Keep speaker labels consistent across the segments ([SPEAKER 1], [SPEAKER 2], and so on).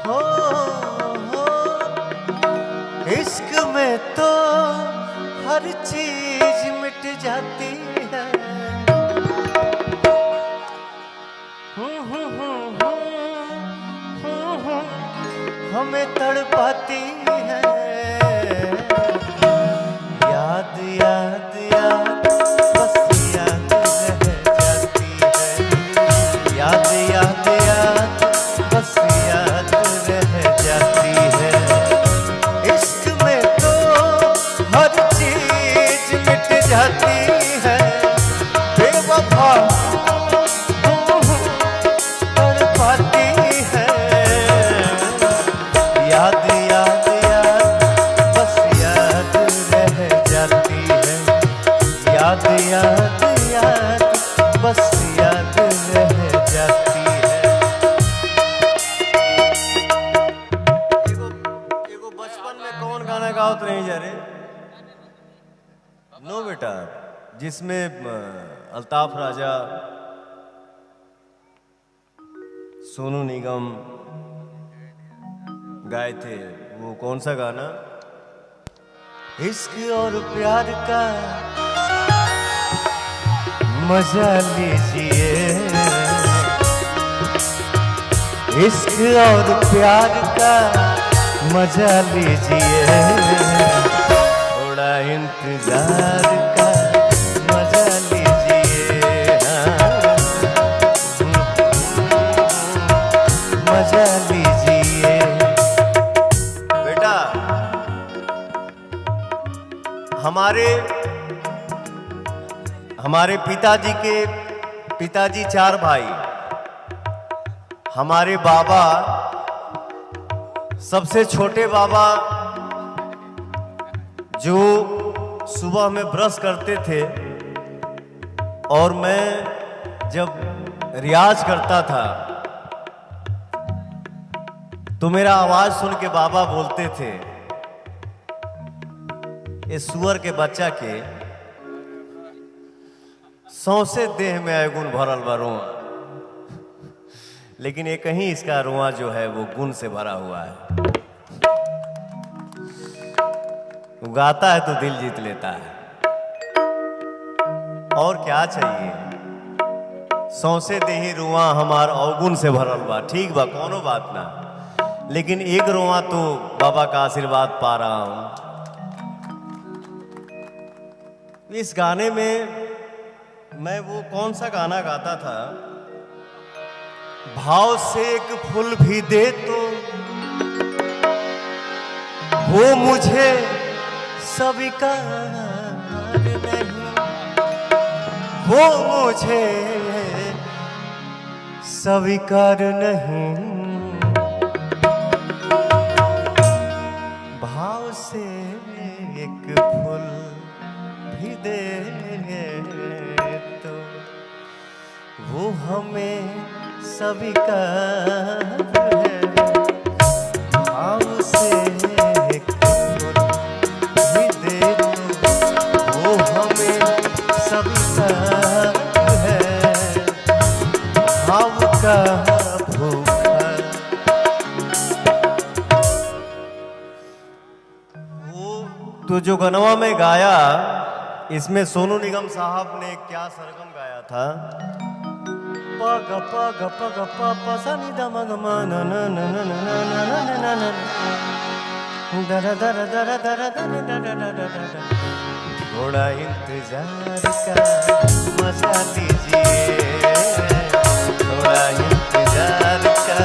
[SPEAKER 1] हो इश्क में तो हर चीज मिट जाती है। हमें तड़पाती है याद याद याद बस याद रह जाती है। याद याद याद बस याद रह जाती है। इश्क में तो हर चीज मिट जाती है। बेवफा तड़पाती है याद याद याद बस याद रह जाती है। याद याद याद बस याद रह जाती है। एगो बचपन में कौन गाना गाओ तो नहीं जा रे नो बेटा, जिसमें अल्ताफ राजा, सोनू निगम गाए थे, वो कौन सा गाना? इश्क और प्यार का मजा लीजिए। इश्क और प्यार का मजा लीजिए। थोड़ा इंतजार का मजा लीजिए। मजा लीजिए बेटा। हमारे पिताजी 4 भाई। हमारे बाबा, सबसे छोटे बाबा जो सुबह में ब्रश करते थे और मैं जब रियाज करता था तो मेरा आवाज सुन के बाबा बोलते थे, ये सुअर के बच्चा के सौंसे देह में अवगुण भरल बा रोआ, लेकिन एक ही इसका रोआ जो है वो गुण से भरा हुआ है। वो गाता है तो दिल जीत लेता है। और क्या चाहिए? सौंसे देही रुआ हमार अवगुण से भरल बा। ठीक बा, कोनो बात ना, लेकिन एक रोआ तो बाबा का आशीर्वाद पा रहा हूं। इस गाने में मैं वो कौन सा गाना गाता था, भाव से एक फूल भी दे तो वो मुझे स्वीकार नहीं, वो मुझे स्वीकार नहीं। भाव से एक फूल भी दे तो वो हमें स्वीकार है। भाव से एक फूल भी दे तो वो हमें स्वीकार है। भाव का भूखा वो तो जो गनवा में गाया, इसमें सोनू निगम साहब ने क्या सरगम गाया था, पग पग पग प प सा नि द म ग म न न न न न न न न न दर दर दर दर दर दर दर। थोड़ा इंतजार का मजा लीजिए। थोड़ा इंतजार का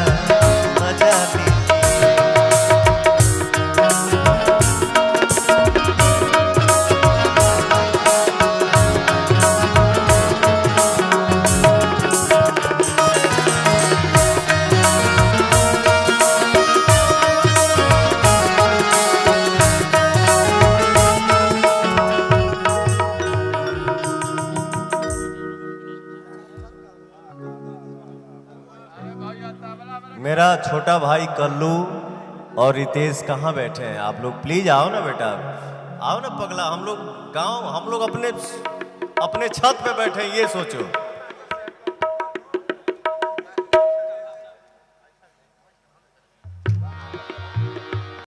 [SPEAKER 1] मजा लीजिए। मेरा छोटा भाई कल्लू और रितेश कहाँ बैठे हैं? आप लोग प्लीज आओ ना बेटा, आओ ना पगला। हम लोग अपने छत पे बैठे हैं, ये सोचो।